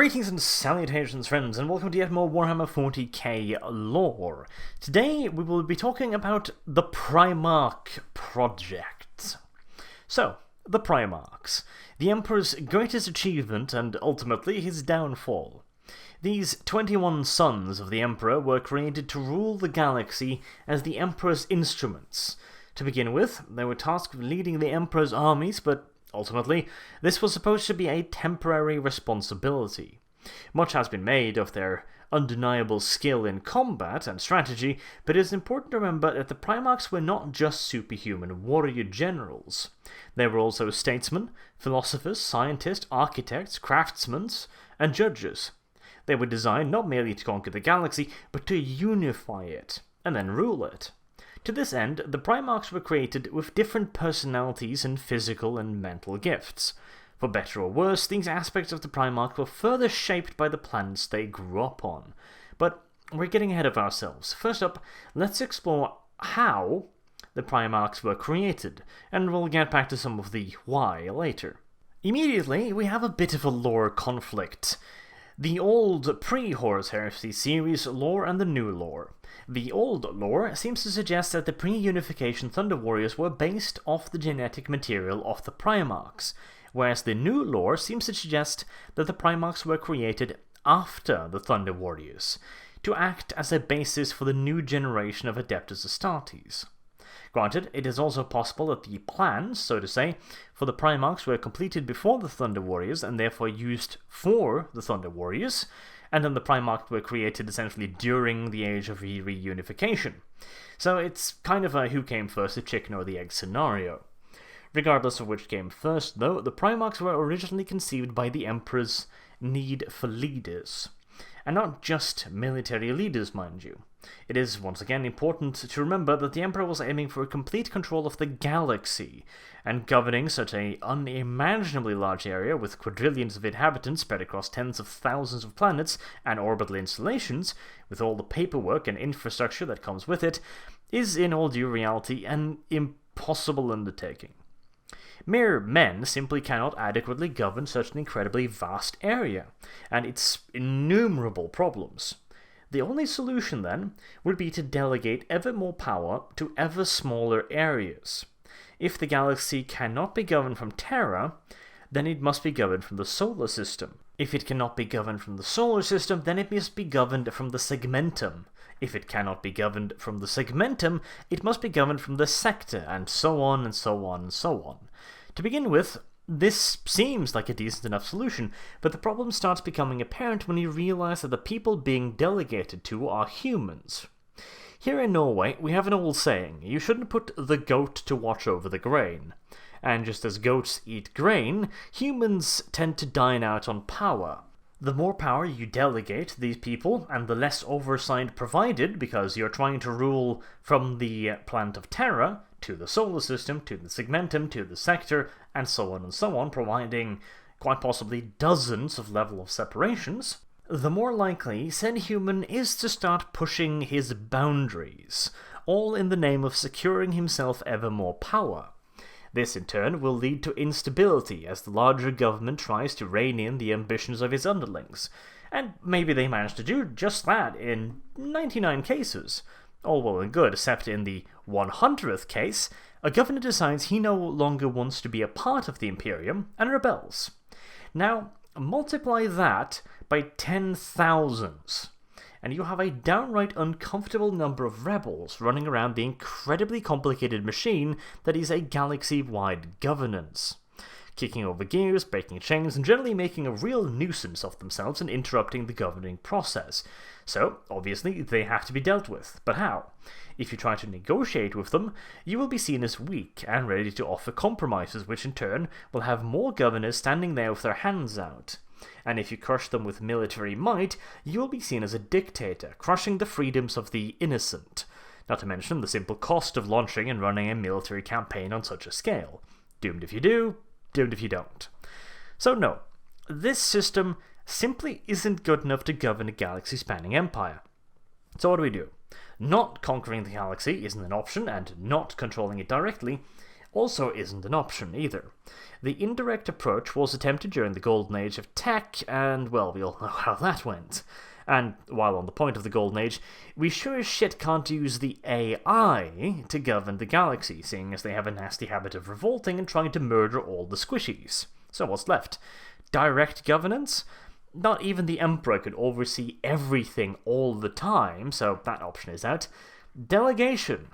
Greetings and salutations, friends, and welcome to yet more Warhammer 40k lore. Today we will be talking about the Primarch project. So, the Primarchs, the Emperor's greatest achievement and ultimately his downfall. These 21 sons of the Emperor were created to rule the galaxy as the Emperor's instruments. To begin with, they were tasked with leading the Emperor's armies, but ultimately, this was supposed to be a temporary responsibility. Much has been made of their undeniable skill in combat and strategy, but it is important to remember that the Primarchs were not just superhuman warrior generals. They were also statesmen, philosophers, scientists, architects, craftsmen, and judges. They were designed not merely to conquer the galaxy, but to unify it, and then rule it. To this end, the Primarchs were created with different personalities and physical and mental gifts. For better or worse, these aspects of the Primarchs were further shaped by the planets they grew up on. But we're getting ahead of ourselves. First up, let's explore how the Primarchs were created, and we'll get back to some of the why later. Immediately, we have a bit of a lore conflict. The old pre-Horus Heresy series lore and the new lore. The old lore seems to suggest that the pre-unification Thunder Warriors were based off the genetic material of the Primarchs, whereas the new lore seems to suggest that the Primarchs were created after the Thunder Warriors, to act as a basis for the new generation of Adeptus Astartes. Granted, it is also possible that the plans, so to say, for the Primarchs were completed before the Thunder Warriors and therefore used for the Thunder Warriors, and then the Primarchs were created essentially during the age of reunification. So it's kind of a who came first, the chicken or the egg scenario. Regardless of which came first, though, the Primarchs were originally conceived by the Emperor's need for leaders. And not just military leaders, mind you. It is, once again, important to remember that the Emperor was aiming for complete control of the galaxy, and governing such an unimaginably large area with quadrillions of inhabitants spread across tens of thousands of planets and orbital installations, with all the paperwork and infrastructure that comes with it, is in all due reality an impossible undertaking. Mere men simply cannot adequately govern such an incredibly vast area, and its innumerable problems. The only solution, then, would be to delegate ever more power to ever smaller areas. If the galaxy cannot be governed from Terra, then it must be governed from the solar system. If it cannot be governed from the solar system, then it must be governed from the segmentum. If it cannot be governed from the segmentum, it must be governed from the sector, and so on and so on and so on. To begin with, this seems like a decent enough solution, but the problem starts becoming apparent when you realize that the people being delegated to are humans. Here in Norway, we have an old saying, you shouldn't put the goat to watch over the grain. And just as goats eat grain, humans tend to dine out on power. The more power you delegate these people, and the less oversight provided, because you're trying to rule from the planet of Terra, to the solar system, to the segmentum, to the sector, and so on, providing quite possibly dozens of level of separations, the more likely said human is to start pushing his boundaries, all in the name of securing himself ever more power. This in turn will lead to instability as the larger government tries to rein in the ambitions of its underlings, and maybe they manage to do just that in 99 cases. All well and good, except in the 100th case, a governor decides he no longer wants to be a part of the Imperium and rebels. Now, multiply that by 10,000s, and you have a downright uncomfortable number of rebels running around the incredibly complicated machine that is a galaxy-wide governance, kicking over gears, breaking chains, and generally making a real nuisance of themselves and interrupting the governing process. So, obviously, they have to be dealt with. But how? If you try to negotiate with them, you will be seen as weak and ready to offer compromises, which in turn will have more governors standing there with their hands out. And if you crush them with military might, you will be seen as a dictator, crushing the freedoms of the innocent. Not to mention the simple cost of launching and running a military campaign on such a scale. Doomed if you do, doomed if you don't. So no, this system simply isn't good enough to govern a galaxy-spanning empire. So what do? Not conquering the galaxy isn't an option, and not controlling it directly also isn't an option either. The indirect approach was attempted during the golden age of tech, and well, we all know how that went. And while on the point of the golden age, we sure as shit can't use the AI to govern the galaxy, seeing as they have a nasty habit of revolting and trying to murder all the squishies. So what's left? Direct governance? Not even the Emperor could oversee everything all the time, so that option is out. Delegation.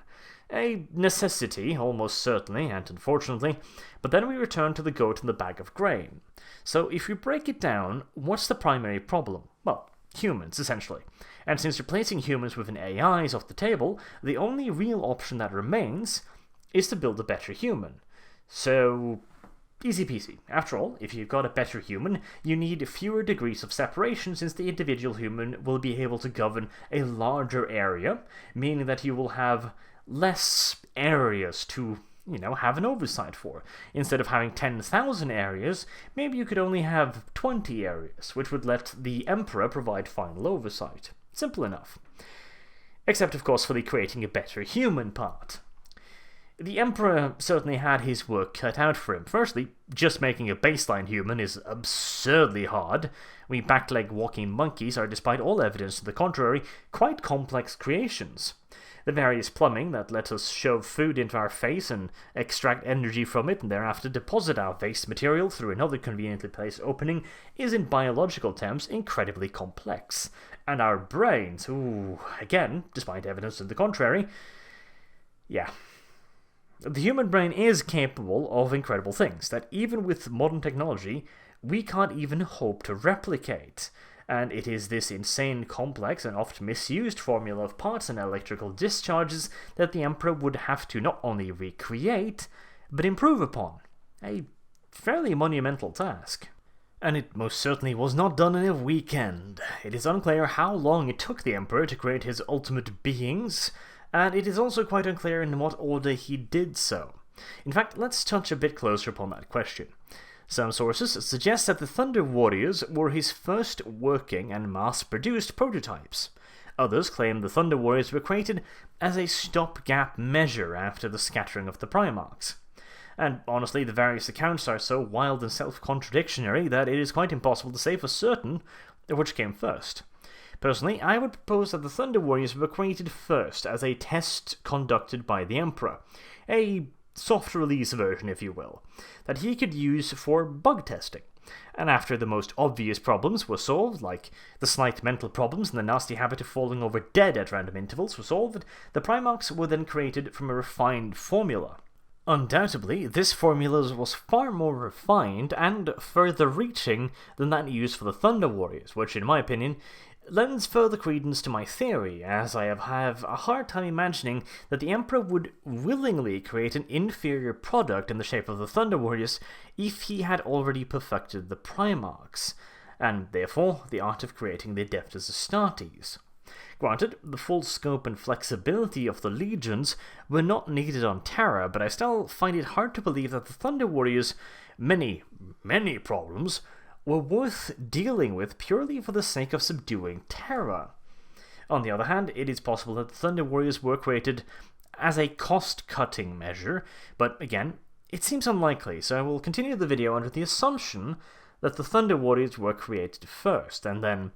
A necessity, almost certainly, and unfortunately, but then we return to the goat and the bag of grain. So if you break it down, what's the primary problem? Well, humans, essentially. And since replacing humans with an AI is off the table, the only real option that remains is to build a better human. So, easy peasy. After all, if you've got a better human, you need fewer degrees of separation since the individual human will be able to govern a larger area, meaning that you will have less areas to, have an oversight for. Instead of having 10,000 areas, maybe you could only have 20 areas, which would let the Emperor provide final oversight. Simple enough. Except, of course, for the creating a better human part. The Emperor certainly had his work cut out for him. Firstly, just making a baseline human is absurdly hard. We back-leg walking monkeys are, despite all evidence to the contrary, quite complex creations. The various plumbing that let us shove food into our face and extract energy from it and thereafter deposit our waste material through another conveniently placed opening is in biological terms incredibly complex. And our brains, again, despite evidence to the contrary, yeah. The human brain is capable of incredible things that even with modern technology, we can't even hope to replicate. And it is this insane, complex, and oft misused formula of parts and electrical discharges that the Emperor would have to not only recreate, but improve upon. A fairly monumental task. And it most certainly was not done in a weekend. It is unclear how long it took the Emperor to create his ultimate beings, and it is also quite unclear in what order he did so. In fact, let's touch a bit closer upon that question. Some sources suggest that the Thunder Warriors were his first working and mass-produced prototypes. Others claim the Thunder Warriors were created as a stopgap measure after the scattering of the Primarchs. And honestly, the various accounts are so wild and self-contradictory that it is quite impossible to say for certain which came first. Personally, I would propose that the Thunder Warriors were created first as a test conducted by the Emperor. A soft release version, if you will, that he could use for bug testing. And after the most obvious problems were solved, like the slight mental problems and the nasty habit of falling over dead at random intervals were solved, the Primarchs were then created from a refined formula. Undoubtedly, this formula was far more refined and further reaching than that used for the Thunder Warriors, which, in my opinion, lends further credence to my theory, as I have a hard time imagining that the Emperor would willingly create an inferior product in the shape of the Thunder Warriors if he had already perfected the Primarchs, and therefore the art of creating the Adeptus Astartes. Granted, the full scope and flexibility of the legions were not needed on Terra, but I still find it hard to believe that the Thunder Warriors' many problems were worth dealing with purely for the sake of subduing Terra. On the other hand, it is possible that the Thunder Warriors were created as a cost-cutting measure, but again, it seems unlikely, so I will continue the video under the assumption that the Thunder Warriors were created first, and then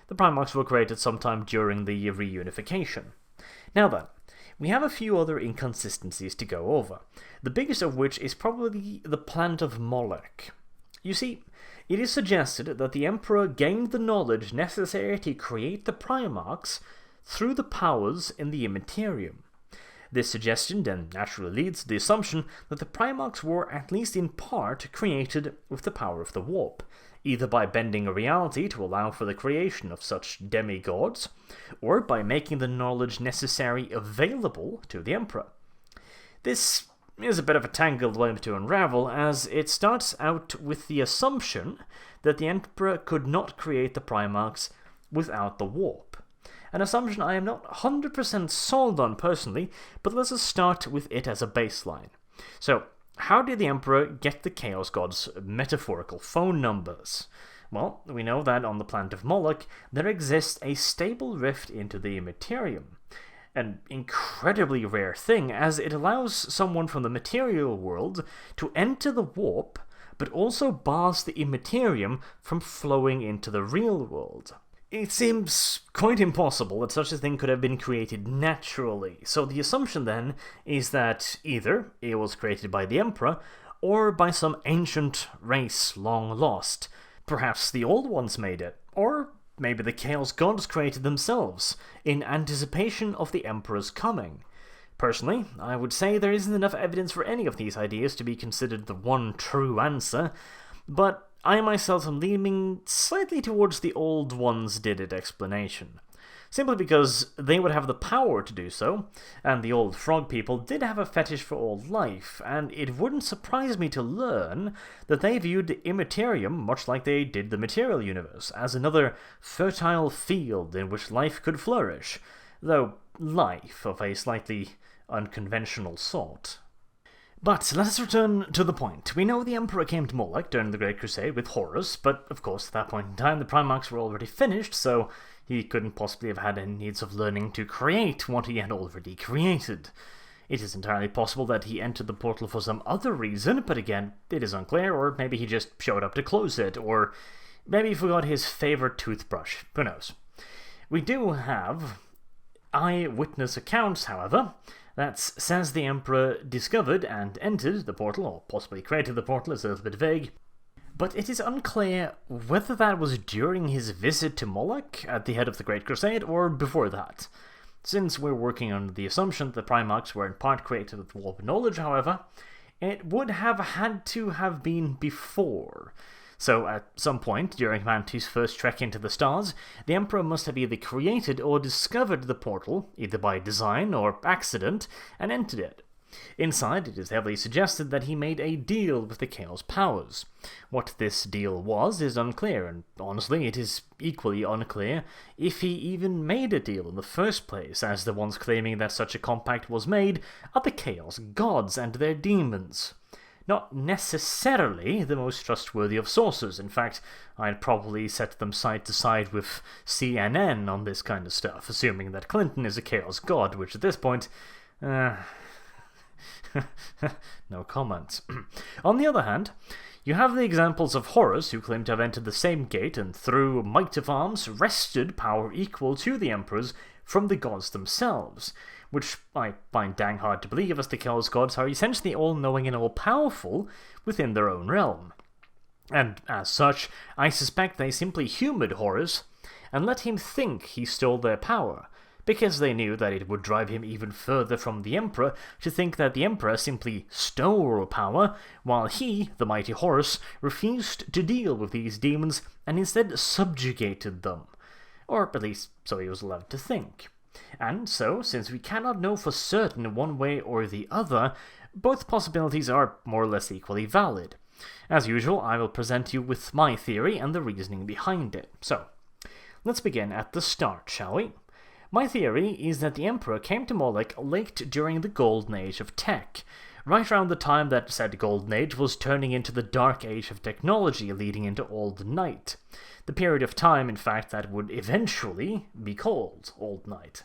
the Primarchs were created sometime during the reunification. Now then, we have a few other inconsistencies to go over, the biggest of which is probably the planet of Molech. You see, it is suggested that the Emperor gained the knowledge necessary to create the Primarchs through the powers in the Immaterium. This suggestion then naturally leads to the assumption that the Primarchs were at least in part created with the power of the warp, either by bending a reality to allow for the creation of such demigods, or by making the knowledge necessary available to the Emperor. This is a bit of a tangled web to unravel, as it starts out with the assumption that the Emperor could not create the Primarchs without the warp. An assumption I am not 100% sold on personally, but let us start with it as a baseline. So, how did the Emperor get the Chaos God's metaphorical phone numbers? Well, we know that on the planet of Molech, there exists a stable rift into the Immaterium. an incredibly rare thing, as it allows someone from the material world to enter the warp, but also bars the immaterium from flowing into the real world. It seems quite impossible that such a thing could have been created naturally, so the assumption then is that either it was created by the Emperor, or by some ancient race long lost. Perhaps the Old Ones made it, or maybe the Chaos Gods created themselves, in anticipation of the Emperor's coming. Personally, I would say there isn't enough evidence for any of these ideas to be considered the one true answer, but I myself am leaning slightly towards the Old Ones did it explanation. Simply because they would have the power to do so, and the old frog people did have a fetish for old life, and it wouldn't surprise me to learn that they viewed the immaterium, much like they did the material universe, as another fertile field in which life could flourish, though life of a slightly unconventional sort. But let us return to the point. We know the Emperor came to Molech during the Great Crusade with Horus, but of course at that point in time the Primarchs were already finished, so he couldn't possibly have had any needs of learning to create what he had already created. It is entirely possible that he entered the portal for some other reason, but again, it is unclear, or maybe he just showed up to close it, or maybe he forgot his favorite toothbrush. Who knows? We do have eyewitness accounts, however, that says the Emperor discovered and entered the portal, or possibly created the portal. It's a little bit vague. But it is unclear whether that was during his visit to Molech at the head of the Great Crusade, or before that. Since we're working under the assumption that the Primarchs were in part created with warp knowledge, however, it would have had to have been before. So at some point during Manti's first trek into the stars, the Emperor must have either created or discovered the portal, either by design or accident, and entered it. Inside, it is heavily suggested that he made a deal with the Chaos powers. What this deal was is unclear, and honestly, it is equally unclear if he even made a deal in the first place, as the ones claiming that such a compact was made are the Chaos Gods and their demons. Not necessarily the most trustworthy of sources. In fact, I'd probably set them side to side with CNN on this kind of stuff, assuming that Clinton is a Chaos God, which at this point... no comments. On the other hand, you have the examples of Horus, who claim to have entered the same gate and through might of arms wrested power equal to the Emperor's from the gods themselves, which I find dang hard to believe, as the Chaos Gods are essentially all-knowing and all-powerful within their own realm. And as such, I suspect they simply humoured Horus and let him think he stole their power, because they knew that it would drive him even further from the Emperor to think that the Emperor simply stole power, while he, the mighty Horus, refused to deal with these demons and instead subjugated them. Or at least so he was allowed to think. And so, since we cannot know for certain one way or the other, both possibilities are more or less equally valid. As usual, I will present you with my theory and the reasoning behind it. So, let's begin at the start, shall we? My theory is that the Emperor came to Molech late during the Golden Age of Tech, right around the time that said Golden Age was turning into the Dark Age of technology leading into Old Night. The period of time, in fact, that would eventually be called Old Night.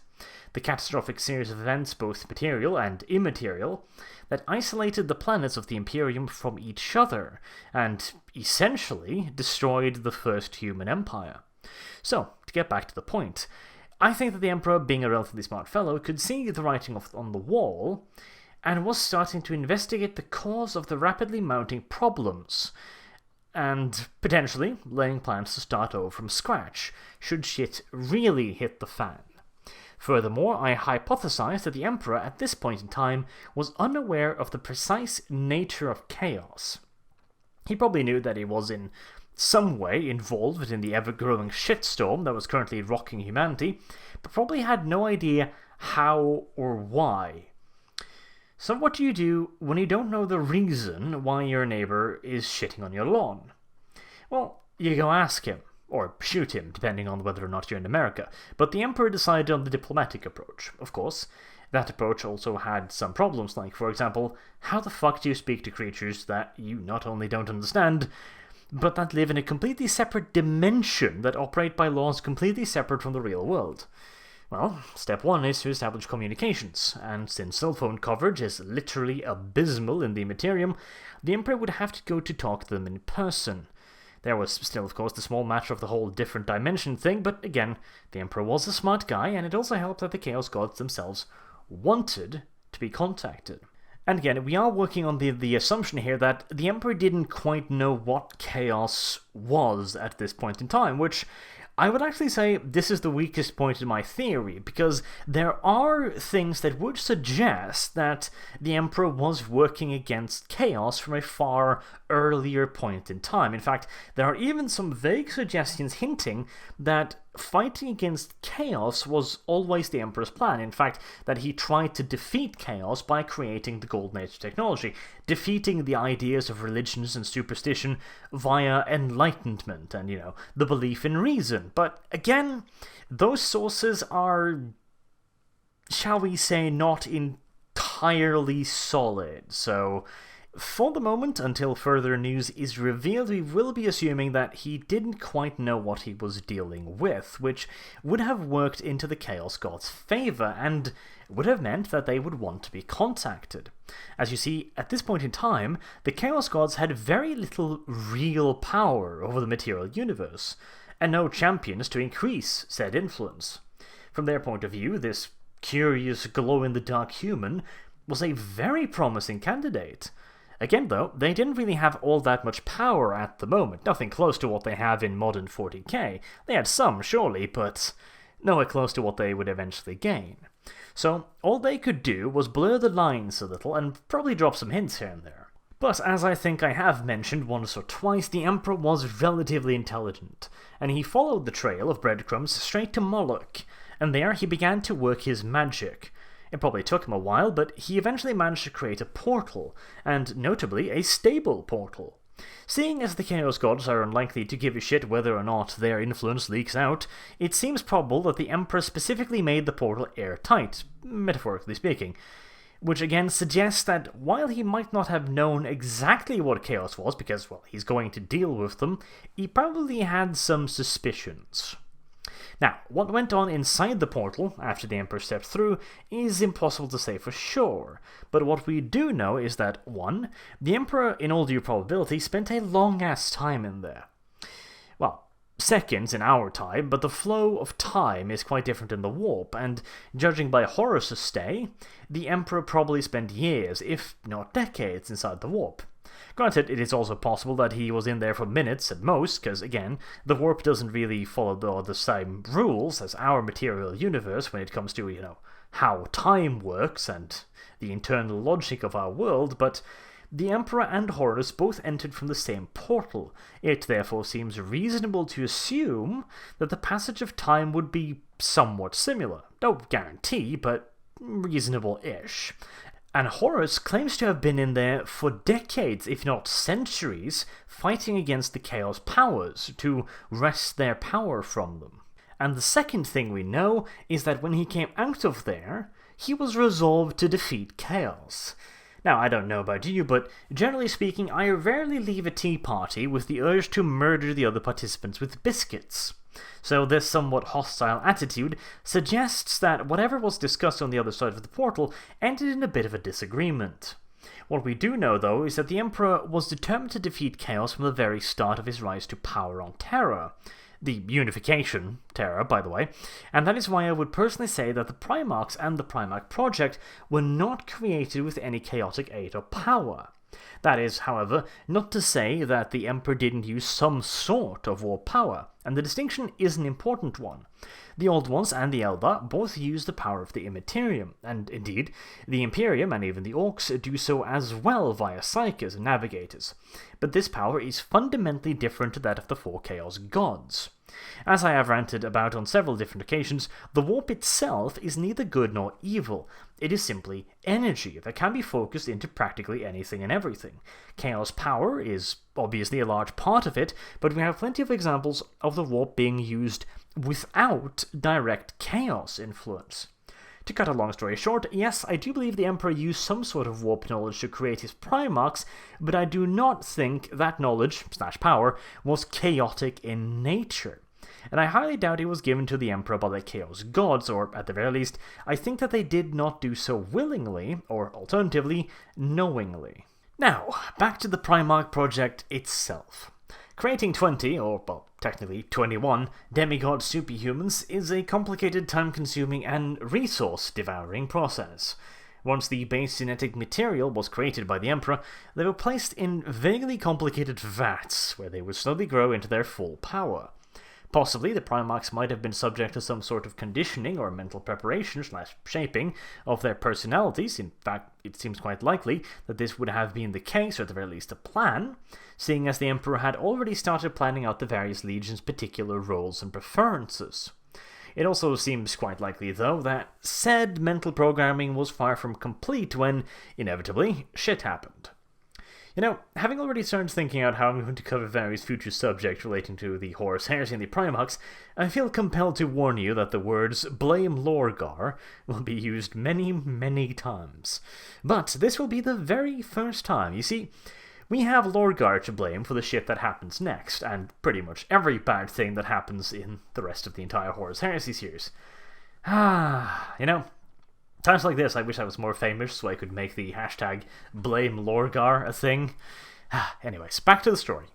The catastrophic series of events, both material and immaterial, that isolated the planets of the Imperium from each other, and essentially destroyed the first human empire. So, to get back to the point, I think that the Emperor, being a relatively smart fellow, could see the writing on the wall, and was starting to investigate the cause of the rapidly mounting problems, and potentially laying plans to start over from scratch, should shit really hit the fan. Furthermore, I hypothesize that the Emperor at this point in time was unaware of the precise nature of chaos. He probably knew that he was in some way involved in the ever-growing shitstorm that was currently rocking humanity, but probably had no idea how or why. So what do you do when you don't know the reason why your neighbor is shitting on your lawn? Well, you go ask him, or shoot him, depending on whether or not you're in America. But the Emperor decided on the diplomatic approach, of course. That approach also had some problems, like, for example, how the fuck do you speak to creatures that you not only don't understand, but that live in a completely separate dimension that operate by laws completely separate from the real world? Well, step one is to establish communications, and since cell phone coverage is literally abysmal in the Materium, the Emperor would have to go to talk to them in person. There was still, of course, the small matter of the whole different dimension thing, but again, the Emperor was a smart guy, and it also helped that the Chaos Gods themselves wanted to be contacted. And again, we are working on the assumption here that the Emperor didn't quite know what chaos was at this point in time, which I would actually say this is the weakest point in my theory, because there are things that would suggest that the Emperor was working against chaos from a far earlier point in time. In fact, there are even some vague suggestions hinting that fighting against chaos was always the Emperor's plan. In fact, that he tried to defeat chaos by creating the Golden Age technology, defeating the ideas of religions and superstition via enlightenment and, the belief in reason. But again, those sources are, shall we say, not entirely solid, so for the moment, until further news is revealed, we will be assuming that he didn't quite know what he was dealing with, which would have worked into the Chaos Gods' favour, and would have meant that they would want to be contacted. As you see, at this point in time, the Chaos Gods had very little real power over the material universe, and no champions to increase said influence. From their point of view, this curious glow-in-the-dark human was a very promising candidate. Again, though, they didn't really have all that much power at the moment, nothing close to what they have in modern 40k. They had some, surely, but nowhere close to what they would eventually gain. So, all they could do was blur the lines a little and probably drop some hints here and there. But as I think I have mentioned once or twice, the Emperor was relatively intelligent, and he followed the trail of breadcrumbs straight to Molech, and there he began to work his magic. It probably took him a while, but he eventually managed to create a portal, and notably a stable portal. Seeing as the Chaos Gods are unlikely to give a shit whether or not their influence leaks out, it seems probable that the Emperor specifically made the portal airtight, metaphorically speaking, which again suggests that while he might not have known exactly what chaos was, because, well, he's going to deal with them, he probably had some suspicions. Now, what went on inside the portal after the Emperor stepped through is impossible to say for sure, but what we do know is that 1. The Emperor, in all due probability, spent a long-ass time in there. Well, seconds in our time, but the flow of time is quite different in the warp, and judging by Horus's stay, the Emperor probably spent years, if not decades, inside the warp. Granted, it is also possible that he was in there for minutes at most, because, again, the warp doesn't really follow the same rules as our material universe when it comes to, how time works and the internal logic of our world, but the Emperor and Horus both entered from the same portal. It therefore seems reasonable to assume that the passage of time would be somewhat similar. No guarantee, but reasonable-ish. And Horus claims to have been in there for decades, if not centuries, fighting against the Chaos powers to wrest their power from them. And the second thing we know is that when he came out of there, he was resolved to defeat Chaos. Now, I don't know about you, but generally speaking, I rarely leave a tea party with the urge to murder the other participants with biscuits. So this somewhat hostile attitude suggests that whatever was discussed on the other side of the portal ended in a bit of a disagreement. What we do know, though, is that the Emperor was determined to defeat Chaos from the very start of his rise to power on Terra. The unification, Terra, by the way, and that is why I would personally say that the Primarchs and the Primarch project were not created with any chaotic aid or power. That is, however, not to say that the Emperor didn't use some sort of war power, and the distinction is an important one. The Old Ones and the Eldar both use the power of the Immaterium, and indeed, the Imperium and even the Orcs do so as well via Psykers and Navigators. But this power is fundamentally different to that of the four Chaos Gods. As I have ranted about on several different occasions, the warp itself is neither good nor evil. It is simply energy that can be focused into practically anything and everything. Chaos power is obviously a large part of it, but we have plenty of examples of the warp being used without direct chaos influence. To cut a long story short, yes, I do believe the Emperor used some sort of warp knowledge to create his Primarchs, but I do not think that knowledge/power was chaotic in nature. and I highly doubt it was given to the Emperor by the Chaos Gods, or at the very least, I think that they did not do so willingly, or alternatively, knowingly. Now, back to the Primarch project itself. Creating 20, or well, technically 21, demigod superhumans is a complicated, time-consuming, and resource-devouring process. Once the base genetic material was created by the Emperor, they were placed in vaguely complicated vats, where they would slowly grow into their full power. Possibly, the Primarchs might have been subject to some sort of conditioning or mental preparation/shaping of their personalities. In fact, it seems quite likely that this would have been the case, or at the very least a plan, seeing as the Emperor had already started planning out the various legions' particular roles and preferences. It also seems quite likely, though, that said mental programming was far from complete when, inevitably, shit happened. You know, having already started thinking out how I'm going to cover various future subjects relating to the Horus Heresy and the Primarchs, I feel compelled to warn you that the words blame Lorgar will be used many, many times. But this will be the very first time. You see, we have Lorgar to blame for the shit that happens next, and pretty much every bad thing that happens in the rest of the entire Horus Heresy series. You know, times like this, I wish I was more famous so I could make the hashtag blame Lorgar a thing. Anyways, back to the story.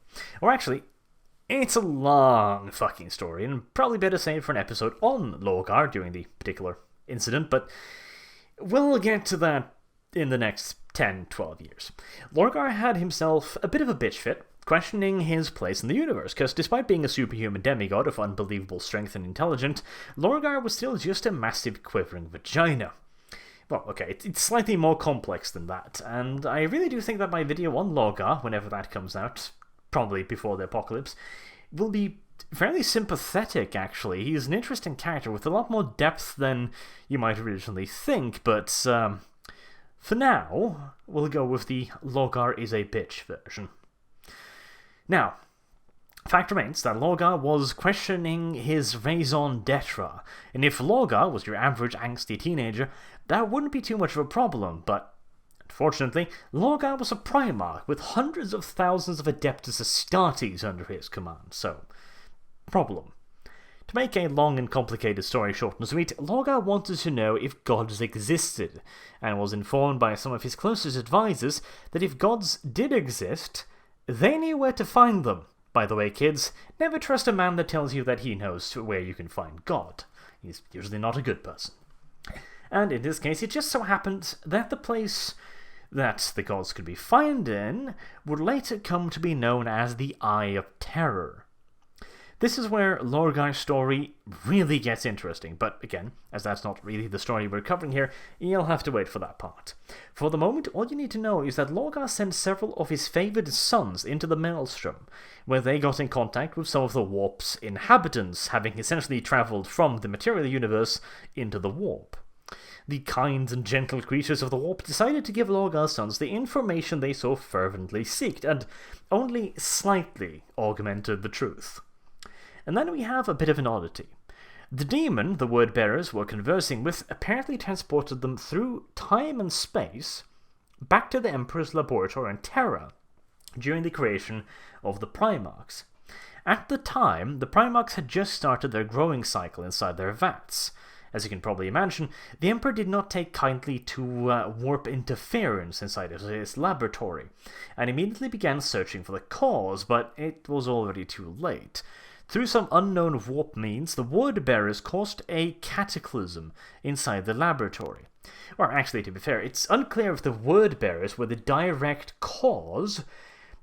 Or actually, it's a long fucking story, and probably better saved for an episode on Lorgar during the particular incident, but we'll get to that in the next 10-12 years. Lorgar had himself a bit of a bitch fit, questioning his place in the universe, because despite being a superhuman demigod of unbelievable strength and intelligence, Lorgar was still just a massive quivering vagina. Well, okay, it's slightly more complex than that, and I really do think that my video on Lorgar, whenever that comes out, probably before the apocalypse, will be fairly sympathetic, actually. He's an interesting character with a lot more depth than you might originally think, but for now, we'll go with the Lorgar is a bitch version. Now, fact remains that Lorgar was questioning his raison d'etre, and if Lorgar was your average angsty teenager, that wouldn't be too much of a problem, but unfortunately, Lorgar was a Primarch with hundreds of thousands of Adeptus Astartes under his command, so problem. To make a long and complicated story short and sweet, Lorgar wanted to know if gods existed, and was informed by some of his closest advisors that if gods did exist, they knew where to find them. By the way, kids, never trust a man that tells you that he knows where you can find God. He's usually not a good person. And in this case, it just so happened that the place that the gods could be found in would later come to be known as the Eye of Terror. This is where Lorgar's story really gets interesting, but again, as that's not really the story we're covering here, you'll have to wait for that part. For the moment, all you need to know is that Lorgar sent several of his favoured sons into the Maelstrom, where they got in contact with some of the Warp's inhabitants, having essentially travelled from the material universe into the Warp. The kind and gentle creatures of the Warp decided to give Lorgar's sons the information they so fervently sought, and only slightly augmented the truth. And then we have a bit of an oddity. The demon the word-bearers were conversing with apparently transported them through time and space back to the Emperor's laboratory in Terra during the creation of the Primarchs. At the time, the Primarchs had just started their growing cycle inside their vats. As you can probably imagine, the Emperor did not take kindly to warp interference inside his laboratory, and immediately began searching for the cause, but it was already too late. Through some unknown warp means, the word-bearers caused a cataclysm inside the laboratory. Or actually, to be fair, it's unclear if the word-bearers were the direct cause,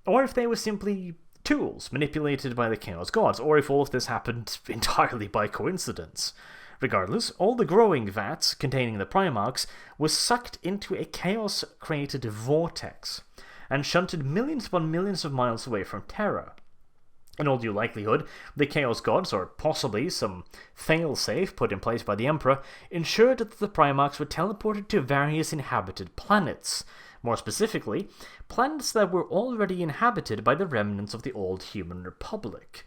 or if they were simply tools manipulated by the Chaos Gods, or if all of this happened entirely by coincidence. Regardless, all the growing vats containing the Primarchs were sucked into a chaos-created vortex, and shunted millions upon millions of miles away from Terra. In all due likelihood, the Chaos Gods, or possibly some fail-safe put in place by the Emperor, ensured that the Primarchs were teleported to various inhabited planets. More specifically, planets that were already inhabited by the remnants of the old human republic.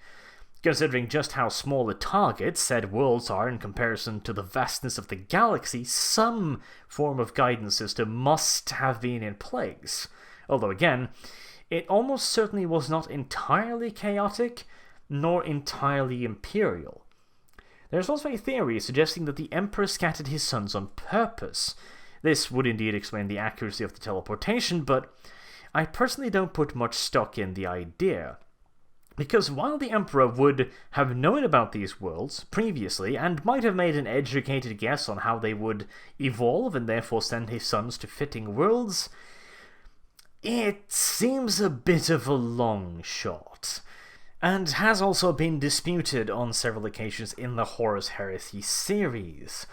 Considering just how small a target said worlds are in comparison to the vastness of the galaxy, some form of guidance system must have been in place. Although again, it almost certainly was not entirely chaotic, nor entirely imperial. There's also a theory suggesting that the Emperor scattered his sons on purpose. This would indeed explain the accuracy of the teleportation, but I personally don't put much stock in the idea. Because while the Emperor would have known about these worlds previously, and might have made an educated guess on how they would evolve and therefore send his sons to fitting worlds, it seems a bit of a long shot, and has also been disputed on several occasions in the Horus Heresy series.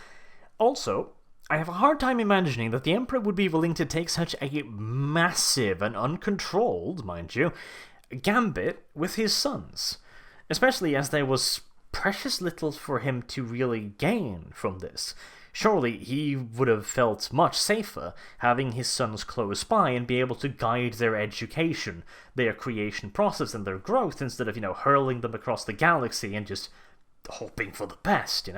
Also, I have a hard time imagining that the Emperor would be willing to take such a massive and uncontrolled, mind you, gambit with his sons, especially as there was precious little for him to really gain from this. Surely he would have felt much safer having his sons close by and be able to guide their education, their creation process, and their growth instead of, hurling them across the galaxy and just hoping for the best,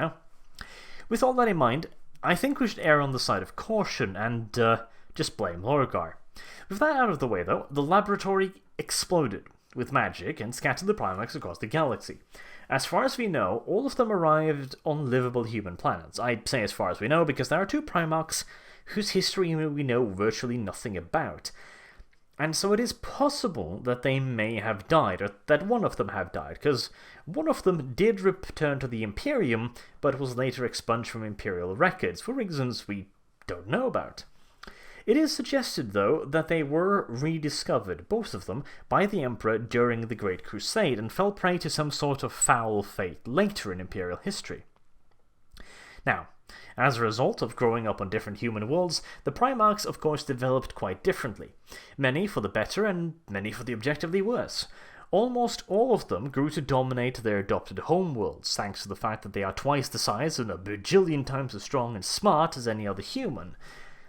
With all that in mind, I think we should err on the side of caution and just blame Lorgar. With that out of the way, though, the laboratory exploded with magic and scattered the Primarchs across the galaxy. As far as we know, all of them arrived on livable human planets. I say as far as we know because there are 2 Primarchs whose history we know virtually nothing about. And so it is possible that they may have died, or that one of them have died, because one of them did return to the Imperium, but was later expunged from Imperial records, for reasons we don't know about. It is suggested, though, that they were rediscovered, both of them, by the Emperor during the Great Crusade, and fell prey to some sort of foul fate later in Imperial history. Now, as a result of growing up on different human worlds, the Primarchs of course developed quite differently, many for the better and many for the objectively worse. Almost all of them grew to dominate their adopted homeworlds, thanks to the fact that they are twice the size and a bajillion times as strong and smart as any other human.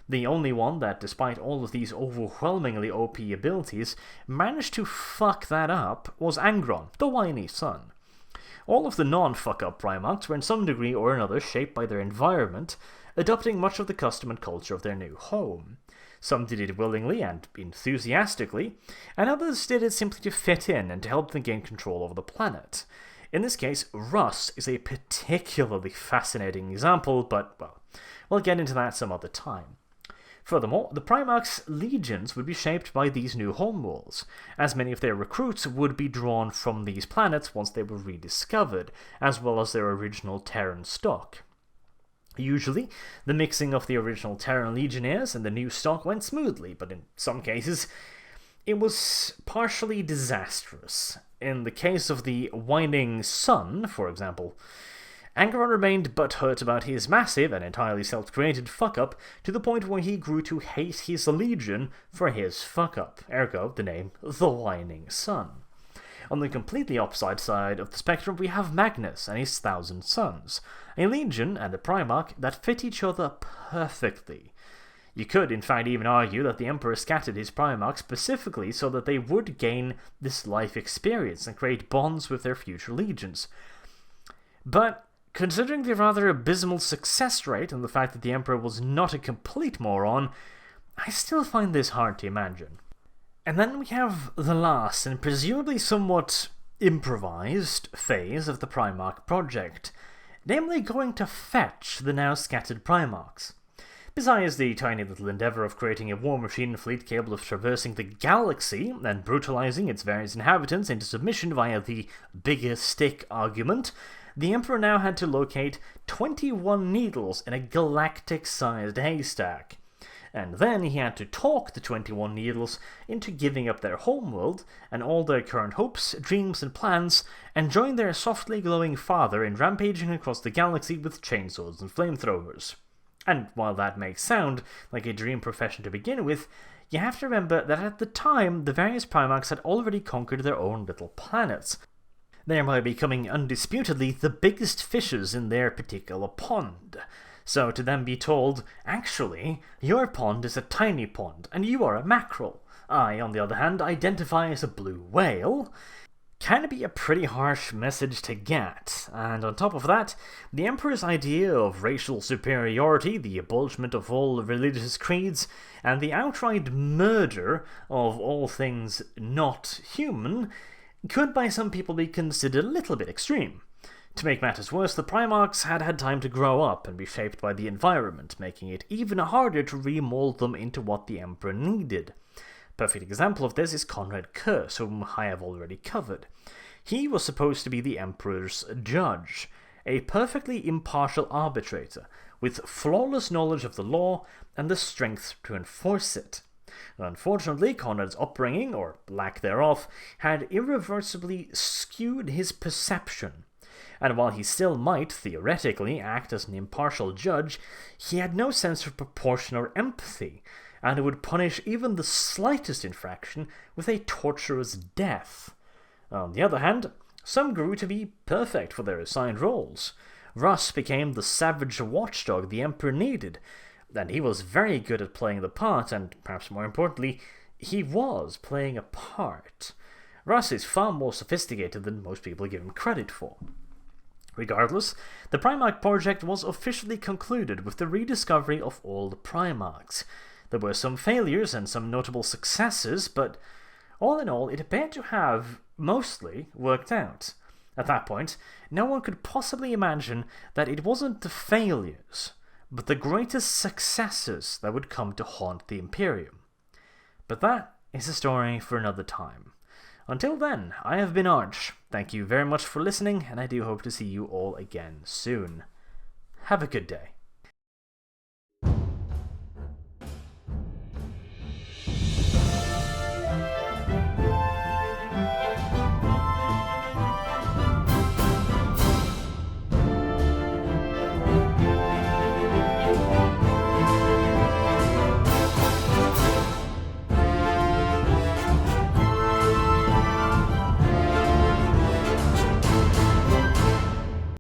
The only one that, despite all of these overwhelmingly OP abilities, managed to fuck that up was Angron, the whiny son. All of the non-fuck-up Primarchs were in some degree or another shaped by their environment, adopting much of the custom and culture of their new home. Some did it willingly and enthusiastically, and others did it simply to fit in and to help them gain control over the planet. In this case, Russ is a particularly fascinating example, but, well, we'll get into that some other time. Furthermore, the Primarchs' legions would be shaped by these new homeworlds, as many of their recruits would be drawn from these planets once they were rediscovered, as well as their original Terran stock. Usually, the mixing of the original Terran legionnaires and the new stock went smoothly, but in some cases, it was partially disastrous. In the case of the whining son, for example, Angron remained butthurt about his massive and entirely self-created fuck-up to the point where he grew to hate his legion for his fuck-up, ergo the name the Whining Son. On the completely opposite side of the spectrum we have Magnus and his 1,000 sons, a legion and a Primarch that fit each other perfectly. You could in fact even argue that the Emperor scattered his Primarchs specifically so that they would gain this life experience and create bonds with their future legions. But considering the rather abysmal success rate and the fact that the Emperor was not a complete moron, I still find this hard to imagine. And then we have the last and presumably somewhat improvised phase of the Primarch project, namely going to fetch the now scattered Primarchs. Besides the tiny little endeavour of creating a war machine fleet capable of traversing the galaxy and brutalizing its various inhabitants into submission via the bigger stick argument, the Emperor now had to locate 21 needles in a galactic-sized haystack. And then he had to talk the 21 needles into giving up their homeworld and all their current hopes, dreams, and plans, and join their softly glowing father in rampaging across the galaxy with chainsaws and flamethrowers. And while that may sound like a dream profession to begin with, you have to remember that at the time the various Primarchs had already conquered their own little planets, thereby becoming undisputedly the biggest fishes in their particular pond. So to them be told, actually, your pond is a tiny pond, and you are a mackerel. I, on the other hand, identify as a blue whale, can be a pretty harsh message to get. And on top of that, the Emperor's idea of racial superiority, the abolishment of all religious creeds, and the outright murder of all things not human could by some people be considered a little bit extreme. To make matters worse, the Primarchs had had time to grow up and be shaped by the environment, making it even harder to remold them into what the Emperor needed. Perfect example of this is Conrad Curse, whom I have already covered. He was supposed to be the Emperor's judge, a perfectly impartial arbitrator, with flawless knowledge of the law and the strength to enforce it. Unfortunately, Conrad's upbringing, or lack thereof, had irreversibly skewed his perception, and while he still might, theoretically, act as an impartial judge, he had no sense of proportion or empathy, and would punish even the slightest infraction with a torturous death. On the other hand, some grew to be perfect for their assigned roles. Russ became the savage watchdog the Emperor needed, and he was very good at playing the part, and perhaps more importantly, he was playing a part. Russ is far more sophisticated than most people give him credit for. Regardless, the Primarch project was officially concluded with the rediscovery of all the Primarchs. There were some failures and some notable successes, but all in all, it appeared to have mostly worked out. At that point, no one could possibly imagine that it wasn't the failures, but the greatest successes that would come to haunt the Imperium. But that is a story for another time. Until then, I have been Arch. Thank you very much for listening, and I do hope to see you all again soon. Have a good day.